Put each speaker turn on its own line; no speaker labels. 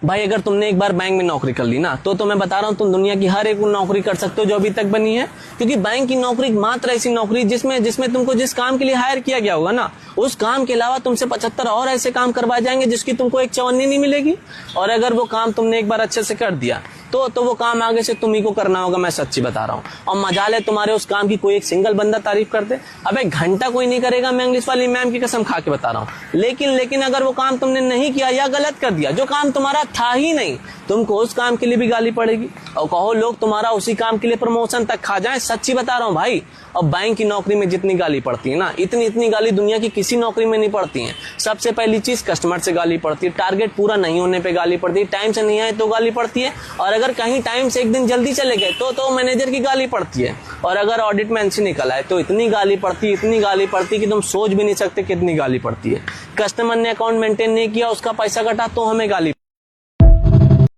भाई अगर तुमने एक बार बैंक में नौकरी कर ली ना, तो मैं बता रहा हूँ तुम दुनिया की हर एक नौकरी कर सकते हो जो अभी तक बनी है। क्योंकि बैंक की नौकरी मात्र ऐसी नौकरी जिसमें तुमको जिस काम के लिए हायर किया गया होगा ना, उस काम के अलावा तुमसे 75 और ऐसे काम करवाए जाएंगे जिसकी तुमको एक चवन्नी नहीं मिलेगी। और अगर वो काम तुमने एक बार अच्छे से कर दिया तो वो काम आगे से तुम्ही को करना होगा, मैं सच्ची बता रहा हूँ। और मजाल तुम्हारे उस काम की कोई एक सिंगल बंदा तारीफ कर दे, अबे घंटा कोई नहीं करेगा, मैं इंग्लिश वाली मैम की कसम खा के बता रहा हूँ। लेकिन अगर वो काम तुमने नहीं किया या गलत कर दिया, जो काम तुम्हारा था ही नहीं, तुमको उस काम के लिए भी गाली पड़ेगी। और कहो लोग तुम्हारा उसी काम के लिए प्रमोशन तक खा जाए, सच्ची बता रहा हूँ भाई। और बैंक की नौकरी में जितनी गाली पड़ती है ना, इतनी गाली दुनिया की किसी नौकरी में नहीं पड़ती है। सबसे पहली चीज कस्टमर से गाली पड़ती है, टारगेट पूरा नहीं होने पे गाली पड़ती है, टाइम से नहीं आए तो गाली पड़ती है, और अगर कहीं टाइम से एक दिन जल्दी चले गए तो मैनेजर की गाली पड़ती है, और अगर ऑडिट में अच्छी निकल आए तो इतनी गाली पड़ती है कि तुम सोच भी नहीं सकते कितनी गाली पड़ती है। कस्टमर ने अकाउंट मेंटेन नहीं किया, उसका पैसा कटा तो हमें गाली